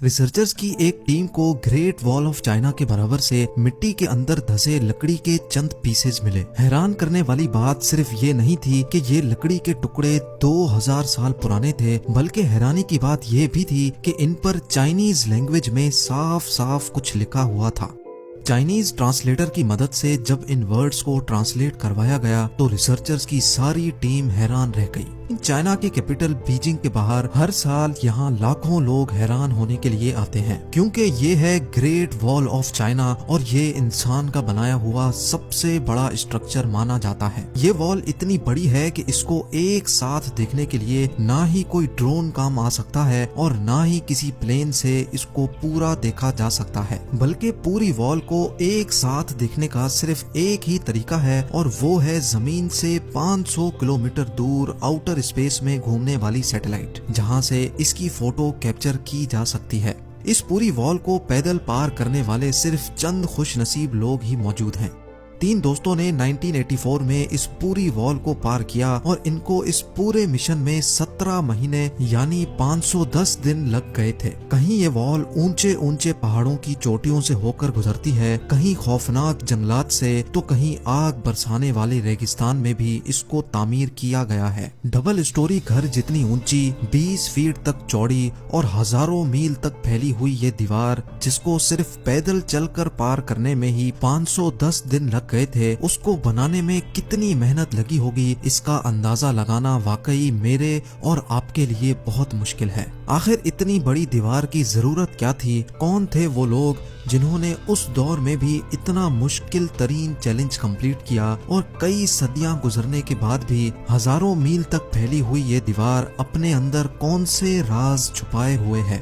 Researchers की एक team को ग्रेट वॉल ऑफ चाइना के बराबर से मिट्टी के अंदर धसे लकड़ी के चंद पीसेज मिले। हैरान करने वाली बात सिर्फ ये नहीं थी कि ये लकड़ी के टुकड़े 2000 साल पुराने थे, बल्कि हैरानी की बात ये भी थी कि इन पर चाइनीज लैंग्वेज में साफ साफ कुछ लिखा हुआ था। चाइनीज ट्रांसलेटर की मदद से जब इन वर्ड्स को ट्रांसलेट करवाया गया तो रिसर्चर्स की सारी टीम हैरान रह गई। चाइना के कैपिटल बीजिंग के बाहर हर साल यहाँ लाखों लोग हैरान होने के लिए आते हैं, क्योंकि ये है ग्रेट वॉल ऑफ चाइना और ये इंसान का बनाया हुआ सबसे बड़ा स्ट्रक्चर माना जाता है। ये वॉल इतनी बड़ी है कि इसको एक साथ देखने के लिए ना ही कोई ड्रोन काम आ सकता है और ना ही किसी प्लेन से इसको पूरा देखा जा सकता है, बल्कि पूरी वॉल को एक साथ देखने का सिर्फ एक ही तरीका है और वो है जमीन से 500 किलोमीटर दूर आउटर स्पेस में घूमने वाली सैटेलाइट, जहां से इसकी फोटो कैप्चर की जा सकती है। इस पूरी वॉल को पैदल पार करने वाले सिर्फ चंद खुशनसीब लोग ही मौजूद हैं। 3 दोस्तों ने 1984 में इस पूरी वॉल को पार किया और इनको इस पूरे मिशन में 17 महीने यानी 510 दिन लग गए थे। कहीं ये वॉल ऊंचे ऊंचे पहाड़ों की चोटियों से होकर गुजरती है, कहीं खौफनाक जंगलात से, तो कहीं आग बरसाने वाले रेगिस्तान में भी इसको तामीर किया गया है। डबल स्टोरी घर जितनी ऊंची, 20 फीट तक चौड़ी और हजारों मील तक फैली हुई ये दीवार, जिसको सिर्फ पैदल चलकर पार करने में ही 510 दिन लग गए थे, उसको बनाने में कितनी मेहनत लगी होगी इसका अंदाजा लगाना वाकई मेरे और आपके लिए बहुत मुश्किल है। आखिर इतनी बड़ी दीवार की जरूरत क्या थी? कौन थे वो लोग जिन्होंने उस दौर में भी इतना मुश्किल तरीन चैलेंज कंप्लीट किया और कई सदियां गुजरने के बाद भी हजारों मील तक फैली हुई ये दीवार अपने अंदर कौन से राज छुपाए हुए है?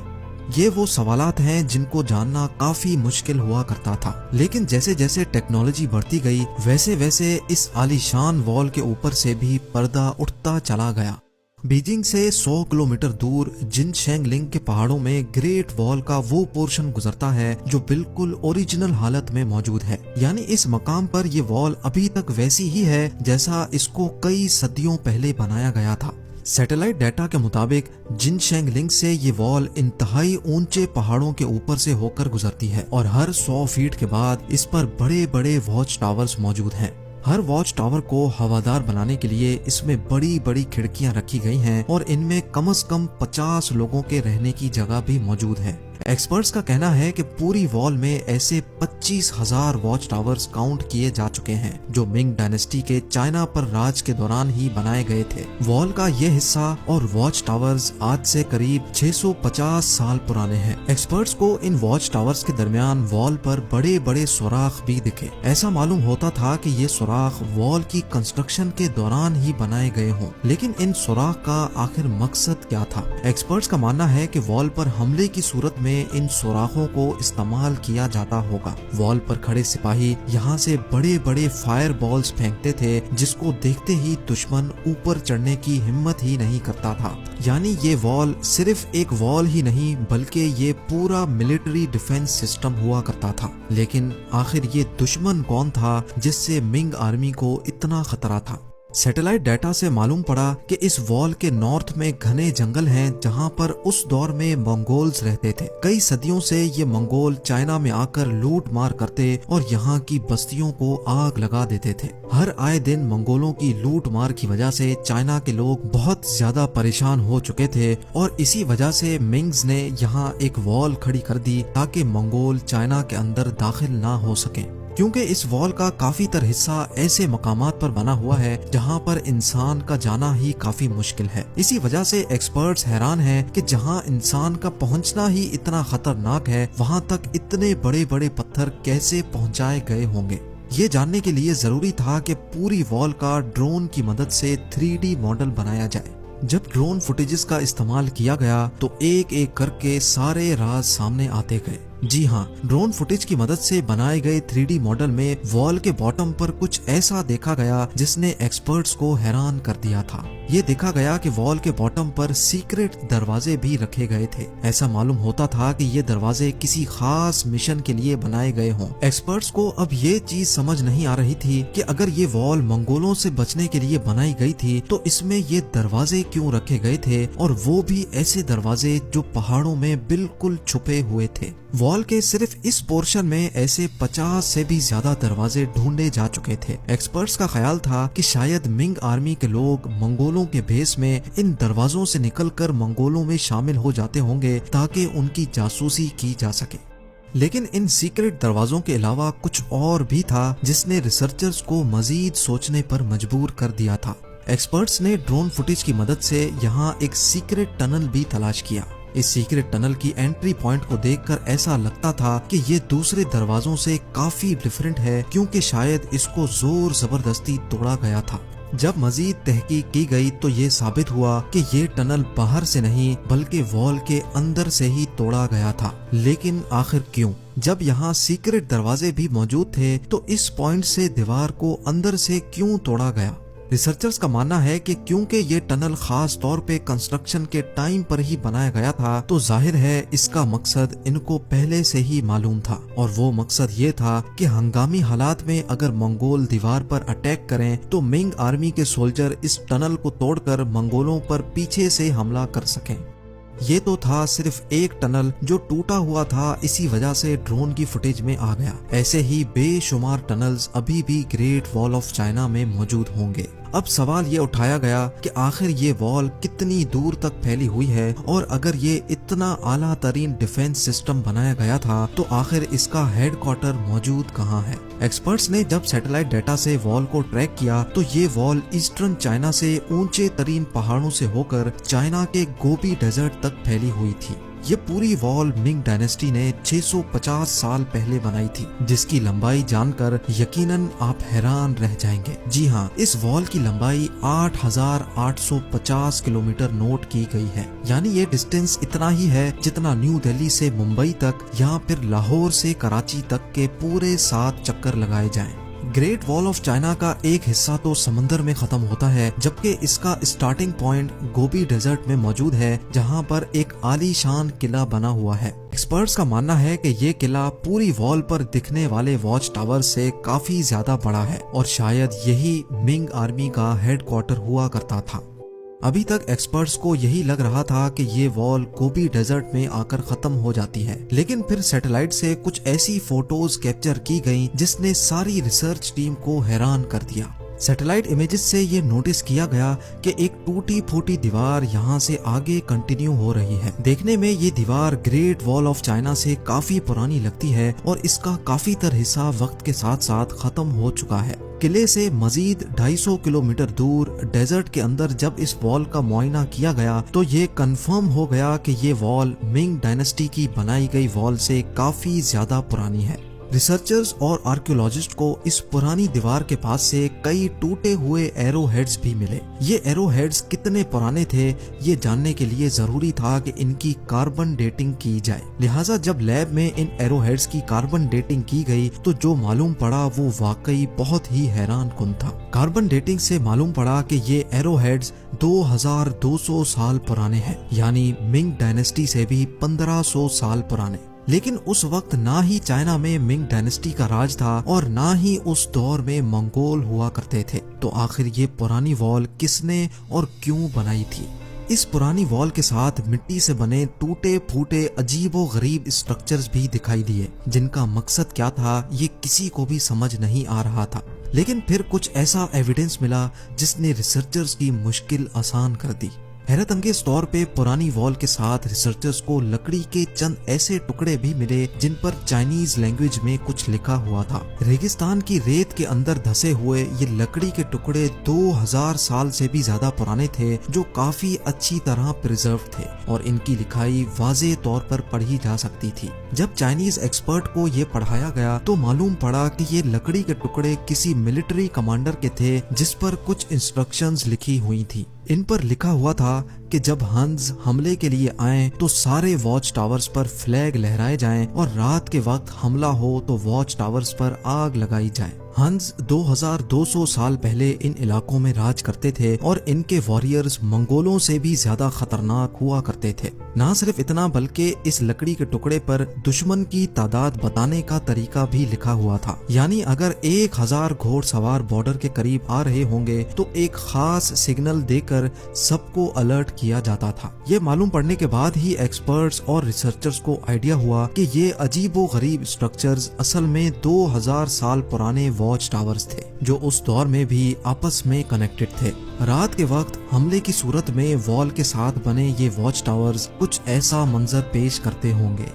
ये वो सवालात हैं जिनको जानना काफी मुश्किल हुआ करता था, लेकिन जैसे जैसे टेक्नोलॉजी बढ़ती गई वैसे वैसे इस आलीशान वॉल के ऊपर से भी पर्दा उठता चला गया। बीजिंग से 100 किलोमीटर दूर जिनशेंगलिंग के पहाड़ों में ग्रेट वॉल का वो पोर्शन गुजरता है जो बिल्कुल ओरिजिनल हालत में मौजूद है। यानी इस मकाम पर ये वॉल अभी तक वैसी ही है जैसा इसको कई सदियों पहले बनाया गया था। सैटेलाइट डाटा के मुताबिक जिनशेंगलिंग से ये वॉल इंतहाई ऊंचे पहाड़ों के ऊपर से होकर गुजरती है और हर 100 फीट के बाद इस पर बड़े बड़े वॉच टावर्स मौजूद हैं। हर वॉच टावर को हवादार बनाने के लिए इसमें बड़ी बड़ी खिड़कियां रखी गई हैं और इनमें कम से कम 50 लोगों के रहने की जगह भी मौजूद है। एक्सपर्ट्स का कहना है कि पूरी वॉल में ऐसे 25,000 वॉच टावर्स काउंट किए जा चुके हैं जो मिंग डायनेस्टी के चाइना पर राज के दौरान ही बनाए गए थे। वॉल का ये हिस्सा और वॉच टावर्स आज से करीब 650 साल पुराने हैं। एक्सपर्ट्स को इन वॉच टावर्स के दरमियान वॉल पर बड़े बड़े सुराख भी दिखे। ऐसा मालूम होता था कि ये सुराख वॉल की कंस्ट्रक्शन के दौरान ही बनाए गए हों, लेकिन इन सुराख का आखिर मकसद क्या था? एक्सपर्ट्स का मानना है कि वॉल पर हमले की सूरत में इन सुराखों को इस्तेमाल किया जाता होगा। वॉल पर खड़े सिपाही यहाँ से बड़े बड़े फायर बॉल्स फेंकते थे, जिसको देखते ही दुश्मन ऊपर चढ़ने की हिम्मत ही नहीं करता था। यानी ये वॉल सिर्फ एक वॉल ही नहीं बल्कि ये पूरा मिलिट्री डिफेंस सिस्टम हुआ करता था। लेकिन आखिर ये दुश्मन कौन था जिससे मिंग आर्मी को इतना खतरा था? सैटेलाइट डाटा से मालूम पड़ा कि इस वॉल के नॉर्थ में घने जंगल हैं जहां पर उस दौर में मंगोल्स रहते थे। कई सदियों से ये मंगोल चाइना में आकर लूट मार करते और यहाँ की बस्तियों को आग लगा देते थे। हर आए दिन मंगोलों की लूट मार की वजह से चाइना के लोग बहुत ज्यादा परेशान हो चुके थे और इसी वजह से मिंग्स ने यहाँ एक वॉल खड़ी कर दी ताकि मंगोल चाइना के अंदर दाखिल ना हो सके, क्योंकि इस वॉल का काफी तर हिस्सा ऐसे मकामात पर बना हुआ है जहां पर इंसान का जाना ही काफी मुश्किल है। इसी वजह से एक्सपर्ट्स हैरान हैं कि जहां इंसान का पहुंचना ही इतना खतरनाक है, वहां तक इतने बड़े बड़े पत्थर कैसे पहुंचाए गए होंगे। ये जानने के लिए जरूरी था कि पूरी वॉल का ड्रोन की मदद से 3D मॉडल बनाया जाए। जब ड्रोन फुटेजेस का इस्तेमाल किया गया तो एक एक करके सारे राज सामने आते गए। जी हाँ, ड्रोन फुटेज की मदद से बनाए गए 3D मॉडल में वॉल के बॉटम पर कुछ ऐसा देखा गया जिसने एक्सपर्ट्स को हैरान कर दिया था। ये देखा गया कि वॉल के बॉटम पर सीक्रेट दरवाजे भी रखे गए थे। ऐसा मालूम होता था कि ये दरवाजे किसी खास मिशन के लिए बनाए गए हों। एक्सपर्ट्स को अब ये चीज समझ नहीं आ रही थी कि अगर ये वॉल मंगोलों से बचने के लिए बनाई गई थी तो इसमें ये दरवाजे क्यों रखे गए थे, और वो भी ऐसे दरवाजे जो पहाड़ों में बिल्कुल छुपे हुए थे। वॉल के सिर्फ इस पोर्शन में ऐसे 50 से भी ज्यादा दरवाजे ढूंढे जा चुके थे। एक्सपर्ट्स का ख्याल था कि शायद मिंग आर्मी के लोग मंगोलों के भेस में इन दरवाजों से निकलकर मंगोलों में शामिल हो जाते होंगे ताकि उनकी जासूसी की जा सके। लेकिन इन सीक्रेट दरवाजों के अलावा कुछ और भी था जिसने रिसर्चर्स को मजीद सोचने पर मजबूर कर दिया था। एक्सपर्ट्स ने ड्रोन फुटेज की मदद से यहाँ एक सीक्रेट टनल भी तलाश किया। इस सीक्रेट टनल की एंट्री पॉइंट को देखकर ऐसा लगता था कि ये दूसरे दरवाजों से काफी डिफरेंट है, क्योंकि शायद इसको जोर जबरदस्ती तोड़ा गया था। जब मजीद तहकीक की गई तो ये साबित हुआ कि ये टनल बाहर से नहीं बल्कि वॉल के अंदर से ही तोड़ा गया था। लेकिन आखिर क्यों? जब यहाँ सीक्रेट दरवाजे भी मौजूद थे तो इस पॉइंट से दीवार को अंदर से क्यों तोड़ा गया? रिसर्चर्स का मानना है कि क्योंकि ये टनल खास तौर पे कंस्ट्रक्शन के टाइम पर ही बनाया गया था तो जाहिर है इसका मकसद इनको पहले से ही मालूम था, और वो मकसद ये था कि हंगामी हालात में अगर मंगोल दीवार पर अटैक करें तो मिंग आर्मी के सोल्जर इस टनल को तोड़कर मंगोलों पर पीछे से हमला कर सकें। ये तो था सिर्फ एक टनल जो टूटा हुआ था, इसी वजह से ड्रोन की फुटेज में आ गया। ऐसे ही बेशुमार टनल्स अभी भी ग्रेट वॉल ऑफ चाइना में मौजूद होंगे। अब सवाल ये उठाया गया कि आखिर ये वॉल कितनी दूर तक फैली हुई है, और अगर ये इतना आला तरीन डिफेंस सिस्टम बनाया गया था तो आखिर इसका हेडक्वार्टर मौजूद कहाँ है? एक्सपर्ट्स ने जब सैटेलाइट डाटा से वॉल को ट्रैक किया तो ये वॉल ईस्टर्न चाइना से ऊंचे तरीन पहाड़ों से होकर चाइना के गोबी डेजर्ट तक फैली हुई थी। ये पूरी वॉल मिंग डायनेस्टी ने 650 साल पहले बनाई थी, जिसकी लंबाई जानकर यकीनन आप हैरान रह जाएंगे। जी हाँ, इस वॉल की लंबाई 8,850 किलोमीटर नोट की गई है। यानी ये डिस्टेंस इतना ही है जितना न्यू दिल्ली से मुंबई तक या फिर लाहौर से कराची तक के पूरे 7 चक्कर लगाए जाएं। ग्रेट वॉल ऑफ चाइना का एक हिस्सा तो समंदर में खत्म होता है, जबकि इसका स्टार्टिंग पॉइंट गोबी डेजर्ट में मौजूद है, जहां पर एक आलीशान किला बना हुआ है। एक्सपर्ट्स का मानना है कि ये किला पूरी वॉल पर दिखने वाले वॉच टावर से काफी ज्यादा बड़ा है, और शायद यही मिंग आर्मी का हेडक्वार्टर हुआ करता था। अभी तक एक्सपर्ट्स को यही लग रहा था कि ये वॉल गोबी डेजर्ट में आकर खत्म हो जाती है, लेकिन फिर सैटेलाइट से कुछ ऐसी फोटोज कैप्चर की गईं जिसने सारी रिसर्च टीम को हैरान कर दिया। सैटेलाइट इमेजेस से ये नोटिस किया गया कि एक टूटी फूटी दीवार यहाँ से आगे कंटिन्यू हो रही है। देखने में ये दीवार ग्रेट वॉल ऑफ चाइना से काफी पुरानी लगती है, और इसका काफी तर हिस्सा वक्त के साथ साथ खत्म हो चुका है। किले से मजीद 250 किलोमीटर दूर डेजर्ट के अंदर जब इस वॉल का मुआयना किया गया तो ये कंफर्म हो गया कि ये वॉल मिंग डायनेस्टी की बनाई गई वॉल से काफी ज्यादा पुरानी है। रिसर्चर्स और आर्कियोलॉजिस्ट को इस पुरानी दीवार के पास से कई टूटे हुए एरो हेड्स भी मिले। ये एरो हेड्स कितने पुराने थे ये जानने के लिए जरूरी था कि इनकी कार्बन डेटिंग की जाए। लिहाजा जब लैब में इन एरो हेड्स की कार्बन डेटिंग की गई तो जो मालूम पड़ा वो वाकई बहुत ही हैरान कुन था। कार्बन डेटिंग से मालूम पड़ा कि ये एरो हेड्स 2200 साल पुराने हैं, यानी मिंग डायनेस्टी से भी 1500 साल पुराने। लेकिन उस वक्त ना ही चाइना में मिंग डायनेस्टी का राज था और ना ही उस दौर में मंगोल हुआ करते थे। तो आखिर ये पुरानी वॉल किसने और क्यों बनाई थी? इस पुरानी वॉल के साथ मिट्टी से बने टूटे फूटे अजीबो गरीब स्ट्रक्चर्स भी दिखाई दिए, जिनका मकसद क्या था ये किसी को भी समझ नहीं आ रहा था। लेकिन फिर कुछ ऐसा एविडेंस मिला जिसने रिसर्चर्स की मुश्किल आसान कर दी। हैरत अंगेज तौर पे पुरानी वॉल के साथ रिसर्चर्स को लकड़ी के चंद ऐसे टुकड़े भी मिले जिन पर चाइनीज लैंग्वेज में कुछ लिखा हुआ था। रेगिस्तान की रेत के अंदर धसे हुए ये लकड़ी के टुकड़े 2000 साल से भी ज्यादा पुराने थे, जो काफी अच्छी तरह प्रिजर्व थे और इनकी लिखाई वाज़ेह तौर पर पढ़ी जा सकती थी। जब चाइनीज एक्सपर्ट को ये पढ़ाया गया तो मालूम पड़ा कि ये लकड़ी के टुकड़े किसी मिलिट्री कमांडर के थे जिस पर कुछ इंस्ट्रक्शंस लिखी हुई थी। इन पर लिखा हुआ था कि जब हंस हमले के लिए आए तो सारे वॉच टावर्स पर फ्लैग लहराए जाएं और रात के वक्त हमला हो तो वॉच टावर्स पर आग लगाई जाए। हंस 2200 साल पहले इन इलाकों में राज करते थे और इनके वॉरियर्स मंगोलों से भी ज्यादा खतरनाक हुआ करते थे। ना सिर्फ इतना बल्कि इस लकड़ी के टुकड़े पर दुश्मन की तादाद बताने का तरीका भी लिखा हुआ था, यानी अगर 1000 घोड़सवार बॉर्डर के करीब आ रहे होंगे तो एक खास सिग्नल देकर सबको अलर्ट किया जाता था। ये मालूम पड़ने के बाद ही एक्सपर्ट्स और रिसर्चर्स को आइडिया हुआ कि ये अजीबोगरीब स्ट्रक्चर्स असल में 2000 साल पुराने वॉच टावर्स थे जो उस दौर में भी आपस में कनेक्टेड थे। रात के वक्त हमले की सूरत में वॉल के साथ बने ये वॉच टावर्स कुछ ऐसा मंजर पेश करते होंगे।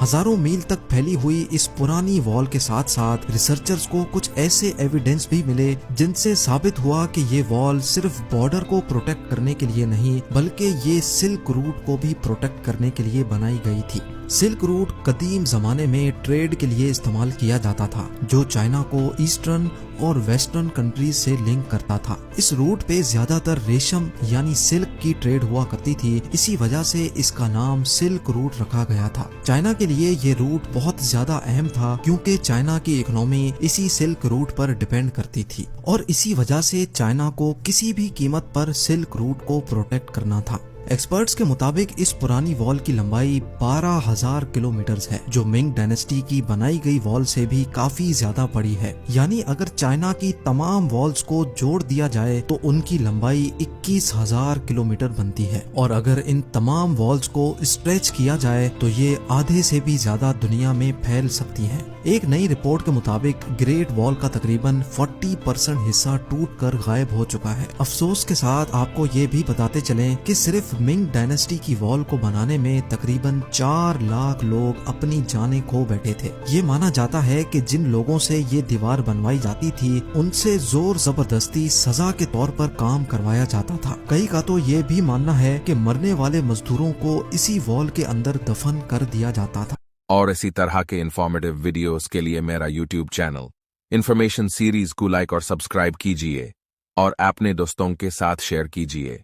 हजारों मील तक फैली हुई इस पुरानी वॉल के साथ साथ रिसर्चर्स को कुछ ऐसे एविडेंस भी मिले जिनसे साबित हुआ कि ये वॉल सिर्फ बॉर्डर को प्रोटेक्ट करने के लिए नहीं बल्कि ये सिल्क रूट को भी प्रोटेक्ट करने के लिए बनाई गई थी। सिल्क रूट कदीम जमाने में ट्रेड के लिए इस्तेमाल किया जाता था जो चाइना को ईस्टर्न और वेस्टर्न कंट्रीज से लिंक करता था। इस रूट पे ज्यादातर रेशम यानी सिल्क की ट्रेड हुआ करती थी, इसी वजह से इसका नाम सिल्क रूट रखा गया था। चाइना के लिए ये रूट बहुत ज्यादा अहम था क्योंकि चाइना की इकोनॉमी इसी सिल्क रूट पर डिपेंड करती थी और इसी वजह से चाइना को किसी भी कीमत पर सिल्क रूट को प्रोटेक्ट करना था। एक्सपर्ट्स के मुताबिक इस पुरानी वॉल की लंबाई 12,000 किलोमीटर है जो मिंग डायनेस्टी की बनाई गई वॉल से भी काफी ज्यादा बड़ी है। यानी अगर चाइना की तमाम वॉल्स को जोड़ दिया जाए तो उनकी लंबाई 21,000 किलोमीटर बनती है और अगर इन तमाम वॉल्स को स्ट्रेच किया जाए तो ये आधे से भी ज्यादा दुनिया में फैल सकती हैं। एक नई रिपोर्ट के मुताबिक ग्रेट वॉल का तकरीबन 40% हिस्सा टूटकर गायब हो चुका है। अफसोस के साथ आपको ये भी बताते चलें कि सिर्फ मिंग डायनेस्टी की वॉल को बनाने में तकरीबन 4 लाख लोग अपनी जानें खो बैठे थे। ये माना जाता है कि जिन लोगों से ये दीवार बनवाई जाती थी उनसे जोर जबरदस्ती सजा के तौर पर काम करवाया जाता था। कई का तो ये भी मानना है कि मरने वाले मजदूरों को इसी वॉल के अंदर दफन कर दिया जाता था। और इसी तरह के इंफॉर्मेटिव वीडियोस के लिए मेरा यूट्यूब चैनल इन्फॉर्मेशन सीरीज को लाइक और सब्सक्राइब कीजिए और अपने दोस्तों के साथ शेयर कीजिए।